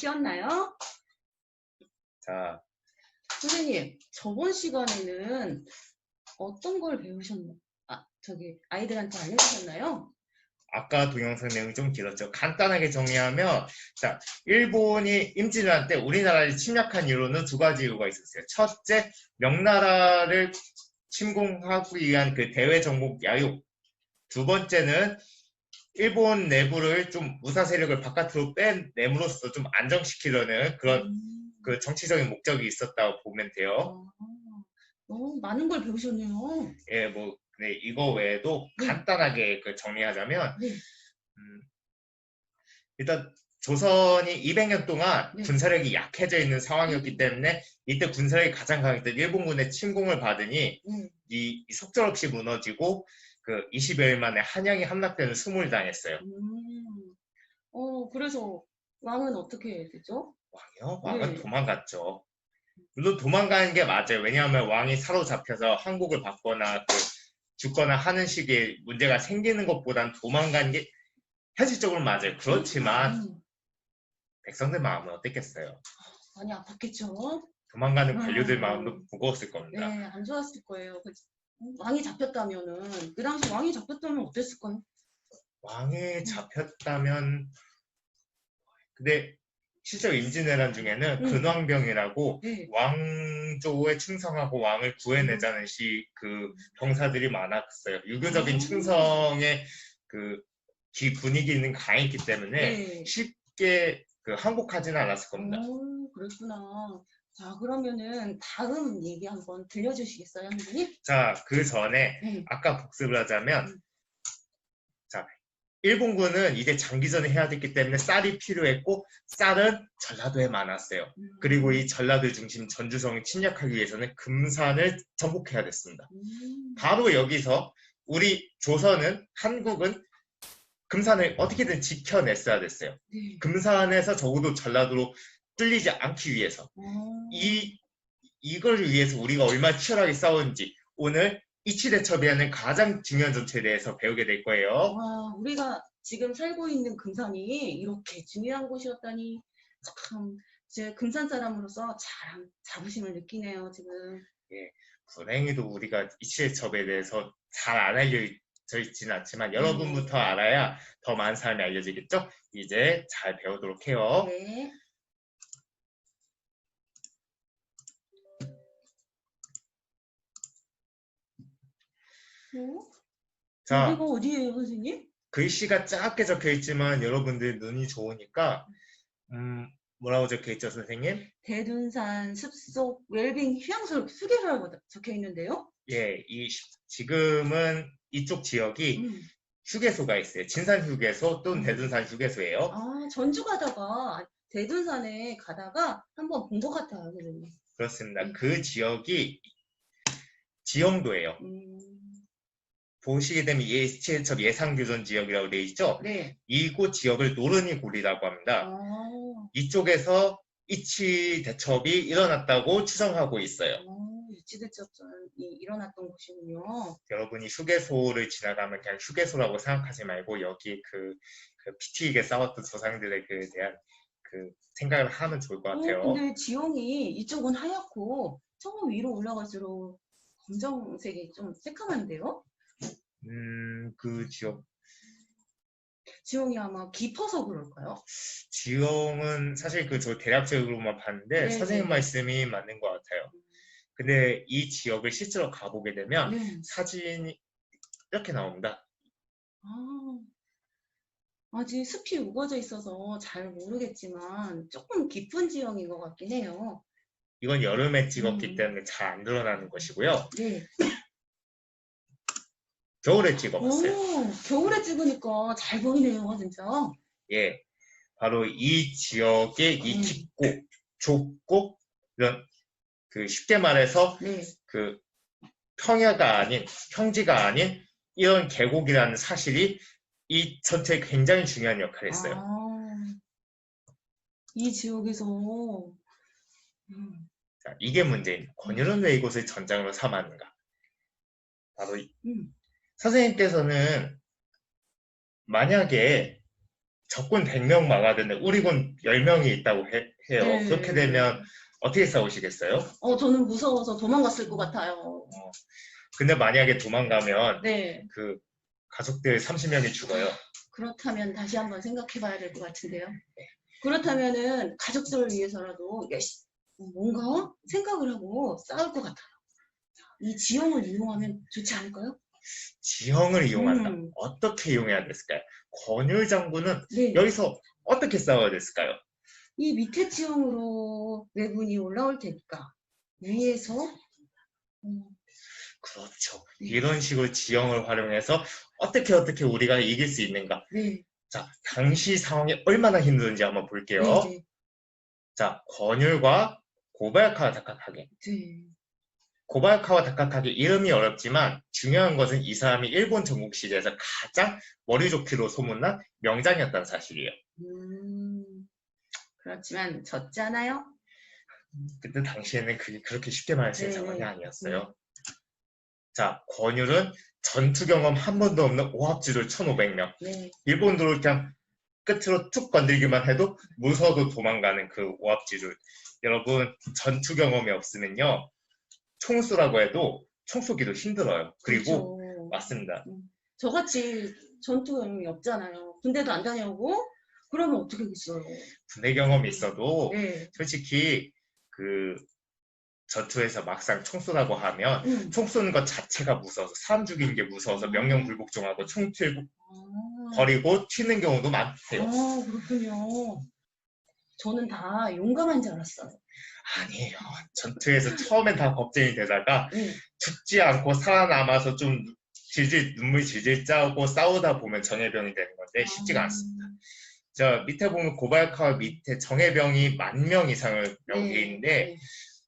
쉬었나요? 자, 선생님, 저번 시간에는 어떤 걸 배우셨나요? 아이들한테 알려주셨나요? 아까 동영상 내용이 좀 길었죠. 간단하게 정리하면, 자, 일본이 임진왜란 때 우리나라를 침략한 이유로는 두 가지 이유가 있었어요. 첫째, 명나라를 침공하기 위한 그 대외 정복 야욕. 두 번째는 일본 내부를 좀 무사 세력을 바깥으로 빼냄으로써 좀 안정시키려는 그런 그 정치적인 목적이 있었다고 보면 돼요. 많은 걸 배우셨네요. 예, 뭐, 네, 이거 외에도 네. 간단하게 그 정리하자면, 네. 일단 조선이 200년 동안 네. 군사력이 약해져 있는 상황이었기 때문에 이때 군사력이 가장 강했던 일본군의 침공을 받으니 이 속절없이 무너지고 그 20여일 만에 한양이 함락되는 수모를 당했어요. 그래서 왕은 어떻게 되죠? 왕이요? 왕은 네. 도망갔죠. 물론 도망가는 게 맞아요. 왜냐하면 왕이 사로잡혀서 한국을 받거나 죽거나 하는 식의 문제가 생기는 것보단 도망가는 게 현실적으로 맞아요. 그렇지만 백성들 마음은 어땠겠어요? 많이 아팠겠죠? 도망가는 관료들 마음도 무거웠을 겁니다. 네, 안 좋았을 거예요. 왕이 잡혔다면은, 그 당시 왕이 잡혔다면 어땠을까요? 왕이 잡혔다면, 근데 실제로 임진왜란 중에는 근왕병이라고 네. 왕조에 충성하고 왕을 구해내자는 그 병사들이 많았어요. 유교적인 충성의 그 분위기는 강했기 때문에 쉽게 항복하지는 않았을 겁니다. 그랬구나. 자, 그러면은 다음 얘기 한번 들려주시겠어요, 선생님? 자, 그 전에 아까 복습을 하자면, 자, 일본군은 이제 장기전을 해야 됐기 때문에 쌀이 필요했고 쌀은 전라도에 많았어요. 그리고 이 전라도 중심 전주성을 침략하기 위해서는 금산을 정복해야 됐습니다. 바로 여기서 우리 조선은, 한국은 금산을 어떻게든 지켜냈어야 됐어요. 금산에서 적어도 전라도로 뚫리지 않기 위해서. 이걸 위해서 우리가 얼마나 치열하게 싸웠는지 오늘 이치대첩이라는 가장 중요한 전투에 대해서 배우게 될 거예요. 와, 우리가 지금 살고 있는 금산이 이렇게 중요한 곳이었다니 참, 제 금산 사람으로서 자부심을 느끼네요, 지금. 예, 불행히도 우리가 이치대첩에 대해서 잘 안 알려져 있지는 않지만 여러분부터 알아야 더 많은 사람이 알려지겠죠? 이제 잘 배우도록 해요. 네. 자, 여기가 어디예요, 선생님? 글씨가 작게 적혀 있지만 여러분들 눈이 좋으니까 뭐라고 적혀 있죠, 선생님? 대둔산 숲속 웰빙 휴양소 휴게소라고 적혀 있는데요? 예, 지금은 이쪽 지역이 휴게소가 있어요. 진산 휴게소 또는 대둔산 휴게소예요. 아, 전주 가다가 대둔산에 가다가 한번 본 것 같아요, 선생님. 그렇습니다. 그 지역이 지형도예요. 보시게 되면 이치대첩 예상교전 지역이라고 되어 있죠? 네. 이곳 지역을 노른이굴이라고 합니다. 이쪽에서 이치대첩이 일어났다고 추정하고 있어요. 이치대첩이 일어났던 곳이군요. 여러분이 휴게소를 지나가면 그냥 휴게소라고 생각하지 말고 여기 그 피튀기게 싸웠던 조상들에 대한 생각을 하면 좋을 것 같아요. 근데 지형이 이쪽은 하얗고 저 위로 올라갈수록 검정색이 좀 새카만데요? 그 지형이 아마 깊어서 그럴까요? 지형은 사실 저 대략적으로만 봤는데 선생님 말씀이 맞는 것 같아요. 근데 이 지역을 실제로 가보게 되면 사진이 이렇게 나옵니다. 아직 숲이 우거져 있어서 잘 모르겠지만 조금 깊은 지형인 것 같긴 해요. 이건 여름에 찍었기 때문에 잘 안 드러나는 것이고요. 네. 겨울에 찍어봤어요. 겨울에 찍으니까 잘 보이네요, 진짜. 예, 바로 이 지역의 이 깊고 좁고 이런 쉽게 말해서 평야가 아닌 평지가 아닌 이런 계곡이라는 사실이 이 전투에 굉장히 중요한 역할을 했어요. 이 지역에서 자, 이게 문제입니다. 권율은 왜 이곳을 전장으로 삼았는가? 바로 선생님께서는 만약에 적군 100명 막아야 되는데 우리 군 10명이 있다고 해요. 네. 그렇게 되면 어떻게 싸우시겠어요? 저는 무서워서 도망갔을 것 같아요. 근데 만약에 도망가면 네. 그 가족들 30명이 죽어요. 그렇다면 다시 한번 생각해 봐야 될 것 같은데요. 그렇다면은 가족들을 위해서라도 뭔가 생각을 하고 싸울 것 같아요. 이 지형을 이용하면 좋지 않을까요? 지형을 이용한다. 음. 어떻게 이용해야 됐을까요? 권율 장군은 네. 여기서 어떻게 싸워야 됐을까요? 이 밑에 지형으로 왜군이 올라올 테니까 위에서 그렇죠. 네. 이런 식으로 지형을 활용해서 어떻게 우리가 이길 수 있는가. 네. 자, 당시 상황이 얼마나 힘든지 한번 볼게요. 네. 자, 권율과 고발카와 다카카게. 네. 고발카와 다카카게 이름이 어렵지만 중요한 것은 이 사람이 일본 전국 시대에서 가장 머리좋기로 소문난 명장이었다는 사실이에요. 그렇지만 졌잖아요. 근데 당시에는 그게 그렇게 쉽게 말할 수 있는 네. 상황이 아니었어요. 자, 권율은 전투 경험 한 번도 없는 오합지졸 1,500명. 네. 일본도를 그냥 끝으로 툭 건들기만 해도 무서워도 도망가는 그 오합지졸. 여러분, 전투 경험이 없으면요. 총수라고 해도 총 쏘기도 힘들어요. 그리고 그렇죠. 맞습니다. 저같이 전투 경험이 없잖아요. 군대도 안 다녀오고 그러면 어떻게 하겠어요? 군대 경험이 있어도 네. 솔직히 그 전투에서 막상 총 쏘라고 하면 총 쏘는 것 자체가 무서워서 사람 죽이는 게 무서워서 명령 불복종하고 총 틀고 버리고 튀는 경우도 많대요. 그렇군요. 저는 다 용감한 줄 알았어요. 아니에요. 전투에서 처음엔 다 겁쟁이 되다가 네. 죽지 않고 살아남아서 좀 눈물 질질 짜고 싸우다 보면 정예병이 되는 건데 쉽지가 않습니다. 자, 밑에 보면 고발카와 밑에 정예병이 10,000명 이상을 명기에 있는데 네.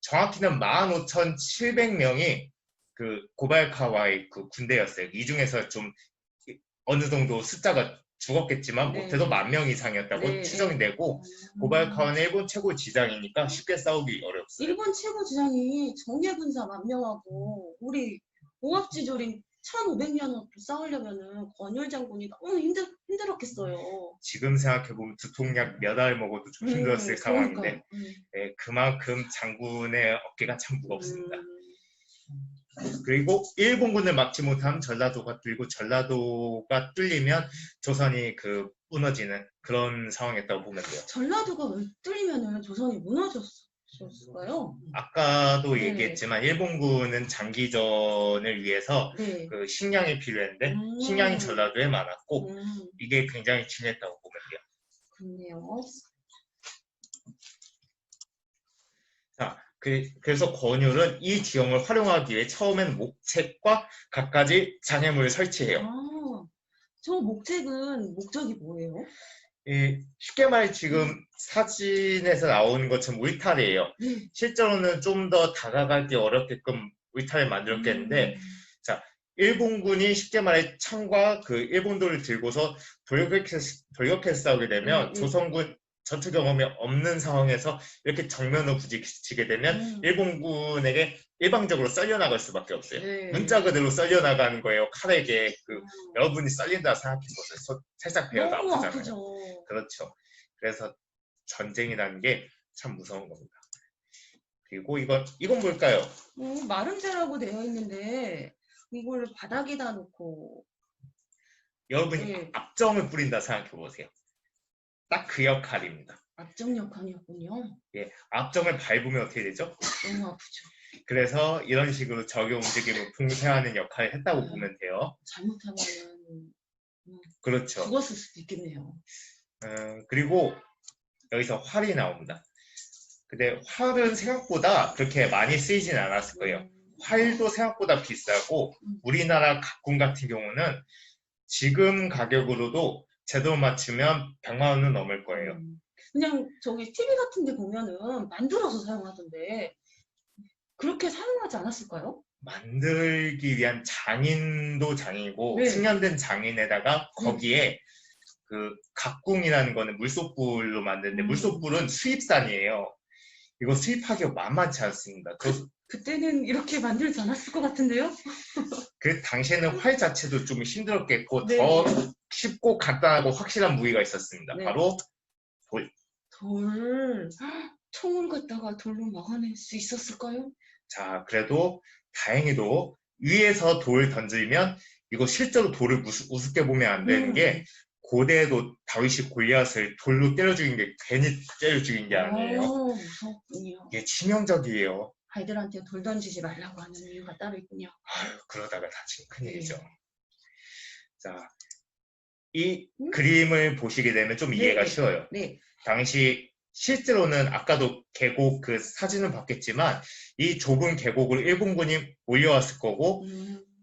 정확히는 15,700명이 그 고발카와의 그 군대였어요. 이 중에서 좀 어느 정도 숫자가 죽었겠지만 네. 못해도 10,000명 이상이었다고 네. 추정이 되고 고발카와는 일본 최고 지장이니까 쉽게 싸우기 어렵어요. 일본 최고 지장이 정예군사 10,000명하고 우리 오합지졸인 1,500명하고 싸우려면은 권율 장군이 너무 힘들었겠어요. 지금 생각해보면 두통약 몇 알 먹어도 좀 힘들었을 상황인데 네, 그만큼 장군의 어깨가 참 무겁습니다. 그리고 일본군을 막지 못하면 전라도가 뚫리고 전라도가 뚫리면 조선이 그 무너지는 그런 상황이었다고 보면 돼요. 전라도가 왜 뚫리면은 조선이 무너졌을까요? 아까도 네. 얘기했지만 일본군은 장기전을 위해서 네. 그 식량이 필요했는데 식량이 전라도에 많았고 이게 굉장히 중요했다고 보면 돼요. 그렇네요. 자, 그래서 권율은 이 지형을 활용하기 위해 처음엔 목책과 갖가지 장애물을 설치해요. 저 목책은 목적이 뭐예요? 쉽게 말해 지금 사진에서 나오는 것처럼 울타리예요. 실제로는 좀 더 다가가기 어렵게끔 울타리를 만들었겠는데 자, 일본군이 쉽게 말해 창과 그 일본도를 들고서 돌격해서 싸우게 되면 조선군 전투 경험이 없는 상황에서 이렇게 정면으로 부딪히게 되면 일본군에게 일방적으로 썰려나갈 수밖에 없어요. 문자 그대로 썰려나가는 거예요. 칼에게 여러분이 썰린다 생각해보세요. 살짝 베어도 아프잖아요. 아프죠. 그렇죠. 그래서 전쟁이라는 게 참 무서운 겁니다. 그리고 이건 뭘까요? 마름재라고 되어 있는데 이걸 바닥에다 놓고 여러분이 압정을 뿌린다 생각해보세요. 딱 그 역할입니다. 압정 역할이었군요. 예, 압정을 밟으면 어떻게 되죠? 너무 아프죠. 그래서 이런 식으로 적의 움직임을 봉쇄하는 역할을 했다고 보면 돼요. 잘못하면 그렇죠. 죽었을 수도 있겠네요. 그리고 여기서 활이 나옵니다. 근데 활은 생각보다 그렇게 많이 쓰이진 않았을 거예요. 활도 생각보다 비싸고 우리나라 각군 같은 경우는 지금 가격으로도 제대로 맞추면 100만 원은 넘을 거예요. 그냥 저기 TV 같은 데 보면은 만들어서 사용하던데 그렇게 사용하지 않았을까요? 만들기 위한 장인도 장이고 숙련된 장인에다가 거기에 그 각궁이라는 거는 물소불로 만드는데 물소불은 수입산이에요. 이거 수입하기가 만만치 않습니다. 그때는 이렇게 만들지 않았을 것 같은데요? 그 당시에는 활 자체도 좀 힘들었겠고 네. 더 쉽고 간단하고 확실한 무기가 있었습니다. 네. 바로 돌. 돌. 총을 갖다가 돌로 막아낼 수 있었을까요? 자, 그래도 다행히도 위에서 돌 던지면 이거 실제로 돌을 우습게 보면 안 되는 게 고대에도 다윗이 골리앗을 돌로 때려 죽인 게 괜히 때려 죽인 게 아니에요. 무섭군요. 이게 치명적이에요. 아이들한테 돌 던지지 말라고 하는 이유가 따로 있군요. 아유, 그러다가 다친 큰일이죠. 네. 자, 이 그림을 보시게 되면 좀 이해가 쉬워요. 네. 당시 실제로는 아까도 계곡 그 사진을 봤겠지만 이 좁은 계곡을 일본군이 몰려왔을 거고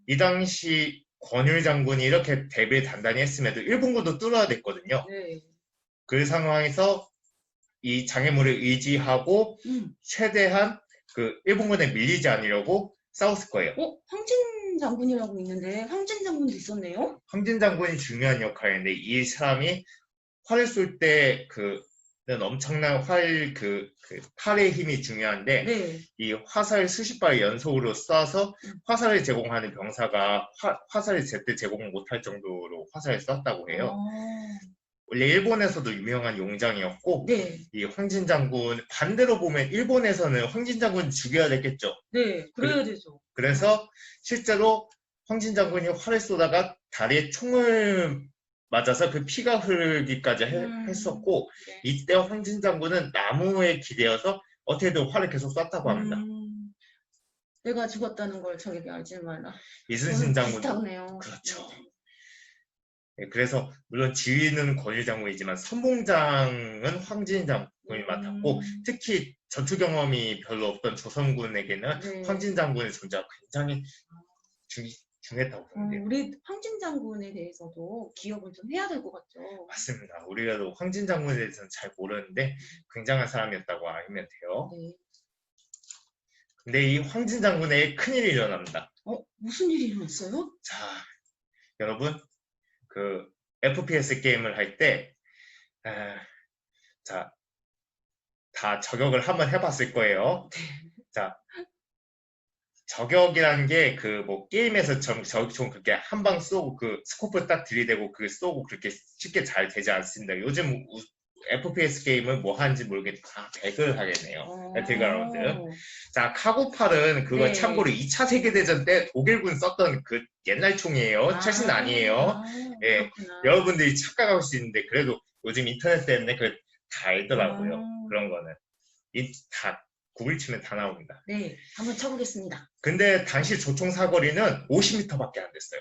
이 당시 권율 장군이 이렇게 대비를 단단히 했음에도 일본군도 뚫어야 됐거든요. 네. 그 상황에서 이 장애물을 의지하고 최대한 그 일본군에 밀리지 않으려고 싸웠을 거예요. 황진 장군이라고 있는데 황진 장군도 있었네요? 황진 장군이 중요한 역할인데 이 사람이 활을 쏠 때 는 엄청난 팔의 힘이 중요한데 네. 이 화살 수십 발 연속으로 쏴서 화살을 제공하는 병사가 화살을 제때 제공 못할 정도로 화살을 쐈다고 해요. 원래 일본에서도 유명한 용장이었고 네. 이 황진 장군 반대로 보면 일본에서는 황진 장군 죽여야 됐겠죠. 네, 그래야 되죠. 그래서 실제로 황진 장군이 활을 쏘다가 다리에 총을 맞아서 그 피가 흐르기까지 했었고 네. 이때 황진 장군은 나무에 기대어서 어떻게든 활을 계속 쐈다고 합니다. 내가 죽었다는 걸 적에게 알지 말라. 이순신 장군도 비슷하네요. 그렇죠. 네, 그래서 물론 지휘는 권율 장군이지만 선봉장은 황진 장군이 맡았고 특히 전투 경험이 별로 없던 조선군에게는 황진 장군의 존재가 굉장히 중요했다고 보는데요. 우리 황진 장군에 대해서도 기억을 좀 해야 될 것 같죠. 맞습니다. 우리가 황진 장군에 대해서는 잘 모르는데 굉장한 사람이었다고 알면 돼요. 네. 근데 이 황진 장군에 큰일이 일어납니다. 무슨 일이 일어났어요? 자, 여러분 그 FPS 게임을 할 때 자, 다 저격을 한번 해봤을 거예요. 자, 저격이라는 게 게임에서 좀 그렇게 한 방 쏘고 스코프 딱 들이대고 쏘고 그렇게 쉽게 잘 되지 않습니다. 요즘 FPS 게임은 뭐 하는지 모르겠는데 다 백을 하겠네요. 배틀그라운드. 자, 카고팔은 그거 참고로 2차 세계대전 때 독일군 썼던 그 옛날 총이에요. 최신 아니에요. 예, 여러분들이 착각할 수 있는데 그래도 요즘 인터넷 때문에 다 알더라고요. 그런 거는. 다 구글 치면 다 나옵니다. 네, 한번 쳐보겠습니다. 근데 당시 조총 사거리는 50m밖에 안 됐어요.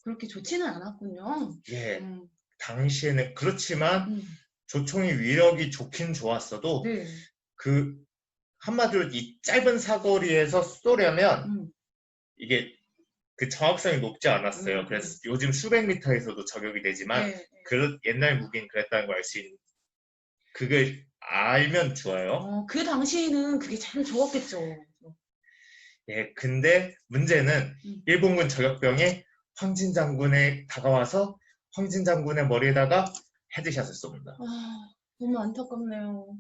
그렇게 좋지는 않았군요. 예, 당시에는 그렇지만 조총의 위력이 좋긴 좋았어도 한마디로 이 짧은 사거리에서 쏘려면 이게 그 정확성이 높지 않았어요. 그래서 요즘 수백 미터에서도 저격이 되지만 옛날 무기는 그랬다는 걸 알 수 있는 그걸 알면 좋아요. 그 당시에는 그게 참 좋았겠죠. 예, 근데 문제는 일본군 저격병이 황진 장군에 다가와서 황진 장군의 머리에다가 헤드샷을 쏩니다. 너무 안타깝네요.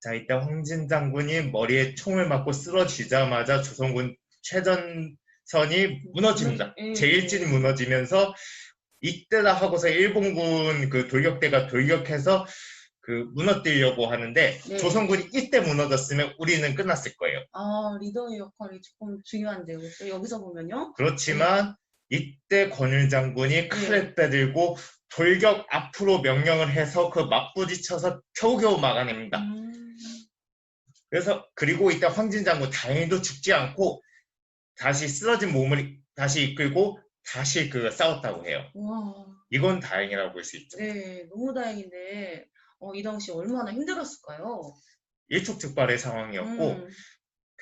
자, 이때 황진 장군이 머리에 총을 맞고 쓰러지자마자 조선군 최전선이 무너집니다. 제1진이 무너지면서 이때다 하고서 일본군 돌격대가 돌격해서 무너뜨리려고 하는데 조선군이 이때 무너졌으면 우리는 끝났을 거예요. 리더의 역할이 조금 중요한데요. 여기서 보면요. 그렇지만 이때 권율 장군이 칼을 빼들고 돌격 앞으로 명령을 해서 맞부딪혀서 겨우겨우 막아냅니다. 그리고 이때 황진 장군 다행히도 죽지 않고 다시 쓰러진 몸을 다시 이끌고 다시 싸웠다고 해요. 이건 다행이라고 볼 수 있죠. 네, 너무 다행인데 이 당시 얼마나 힘들었을까요? 일촉즉발의 상황이었고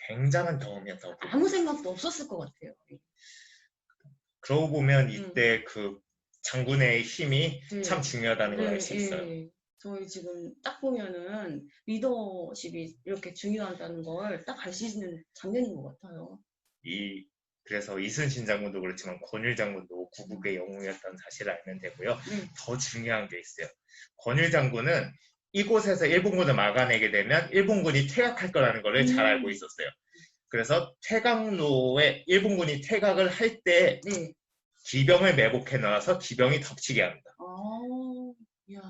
굉장한 경험이었다고 봅니다. 아무 생각도 없었을 것 같아요. 그러고 보면 이때 장군의 힘이 참 중요하다는 걸 알 수 있어요. 저희 지금 딱 보면은 리더십이 이렇게 중요하다는 걸 딱 알 수 있는 장면인 것 같아요. 그래서 이순신 장군도 그렇지만 권율 장군도 구국의 영웅이었다는 사실을 알면 되고요. 더 중요한 게 있어요. 권율 장군은 이곳에서 일본군을 막아내게 되면 일본군이 퇴각할 거라는 것을 잘 알고 음. 있었어요. 그래서 퇴각로에 일본군이 퇴각을 할 때 네. 기병을 매복해 놔서 기병이 덮치게 합니다. 야,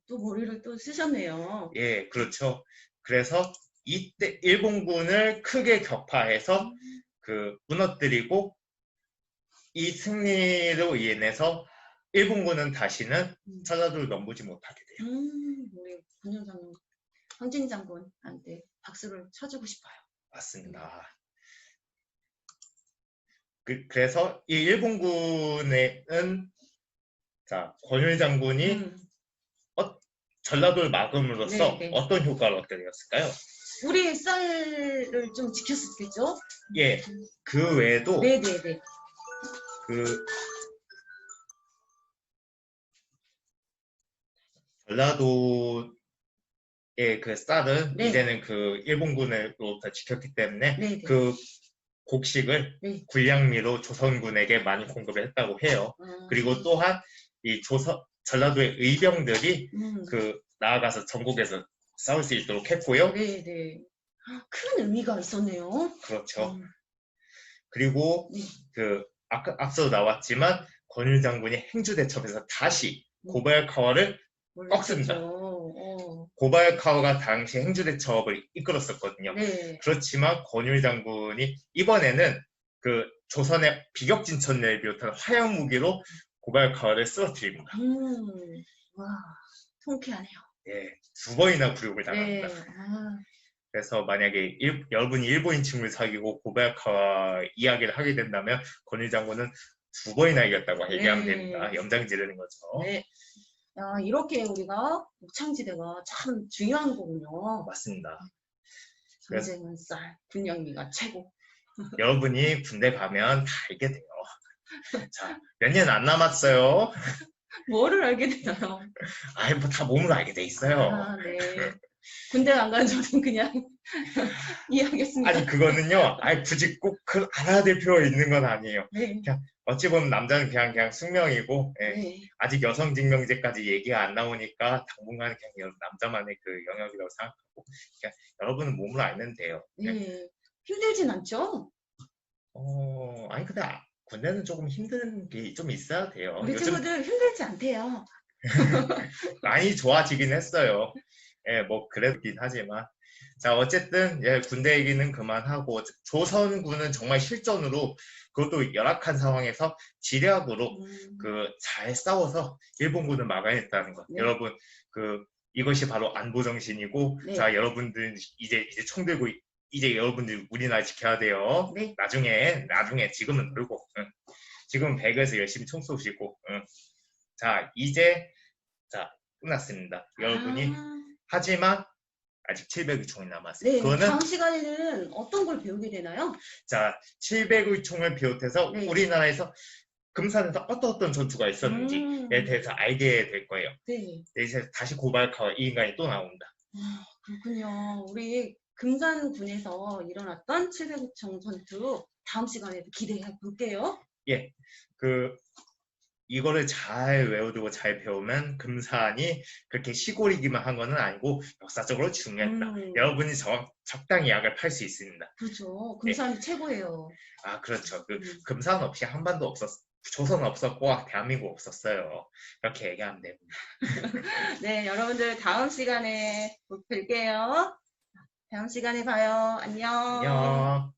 또 머리를 또 쓰셨네요. 예, 그렇죠. 그래서 이때 일본군을 크게 격파해서 무너뜨리고 이 승리로 인해서 일본군은 다시는 전라도를 넘보지 못하게 돼요. 우리 군용 장군, 황진 장군한테 박수를 쳐주고 싶어요. 맞습니다. 그래서 이 일본군에는 자, 권율 장군이 전라도를 막음으로써 네. 어떤 효과를 얻게 되었을까요? 우리 쌀을 좀 지켰었겠죠? 예, 그 외에도 네네네. 전라도의 그 쌀은 네. 이제는 일본군으로부터 지켰기 때문에 네네. 그 곡식을 네. 군량미로 조선군에게 많이 공급을 했다고 해요. 그리고 또한 이 전라도의 의병들이 나아가서 전국에서 싸울 수 있도록 했고요. 네네. 큰 의미가 있었네요. 그렇죠. 그리고 앞서 나왔지만 권율 장군이 행주대첩에서 다시 고발카와를 꺾습니다. 고발카와가 당시 행주대첩을 이끌었었거든요. 네. 그렇지만 권율 장군이 이번에는 조선의 비격진천내를 비롯한 화약 무기로 고발카와를 쓰러뜨립니다. 와, 통쾌하네요. 예, 2번이나 굴욕을 당합니다. 네. 그래서 만약에 여러분이 일본인 친구를 사귀고 고발카와 이야기를 하게 된다면 권율 장군은 2번이나 이겼다고 얘기하면 됩니다. 염장 지르는 거죠. 네. 야, 이렇게 우리가 목창지대가 참 중요한 거군요. 맞습니다. 전쟁은 쌀, 군량미가 최고. 여러분이 군대 가면 다 알게 돼요. 자, 몇 년 안 남았어요. 뭐를 알게 되나요? 아이, 뭐 다 몸으로 알게 돼 있어요. 네. 군대 안 간 저는 그냥 이해하겠습니다. 아니, 그거는요, 굳이 꼭 알아야 될 필요가 있는 건 아니에요. 네. 그냥 어찌 보면 남자는 그냥 숙명이고, 네. 아직 여성직명제까지 얘기가 안 나오니까 당분간 그냥 남자만의 영역이라고 생각하고, 그냥 여러분은 몸으로 알면 돼요. 네. 힘들진 않죠? 아니, 근데 군대는 조금 힘든 게 좀 있어야 돼요. 우리 요즘 친구들 힘들지 않대요. 많이 좋아지긴 했어요. 예, 뭐 그랬긴 하지만. 자, 어쨌든 군대 얘기는 그만하고 조선군은 정말 실전으로 그것도 열악한 상황에서 지략으로 잘 싸워서 일본군을 막아냈다는 것. 네. 여러분 이것이 바로 안보정신이고 네. 자, 여러분들 이제 총 들고 이제 여러분들 우리나라 지켜야 돼요. 네. 나중에 지금은 들고 지금 배그에서 열심히 총 쏘시고 자, 이제 끝났습니다. 여러분이 하지만 아직 700의 총이 남았어요. 네, 그거는 다음 시간에는 어떤 걸 배우게 되나요? 자, 700의 총을 비롯해서 네. 우리나라에서 금산에서 어떤 전투가 있었는지에 대해서 알게 될 거예요. 네. 이제 다시 고발카와 이 인간이 또 나온다. 그렇군요. 우리 금산군에서 일어났던 700의 총 전투 다음 시간에도 기대해 볼게요. 예, 이거를 잘 외워두고 잘 배우면 금산이 그렇게 시골이기만 한 거는 아니고 역사적으로 중요했다. 여러분이 적당히 약을 팔 수 있습니다. 그렇죠. 금산이 최고예요. 아, 그렇죠. 금산 없이 한반도 조선 없었고 대한민국 없었어요. 이렇게 얘기하면 됩니다. 네, 여러분들 다음 시간에 뵐게요. 다음 시간에 봐요. 안녕. 안녕.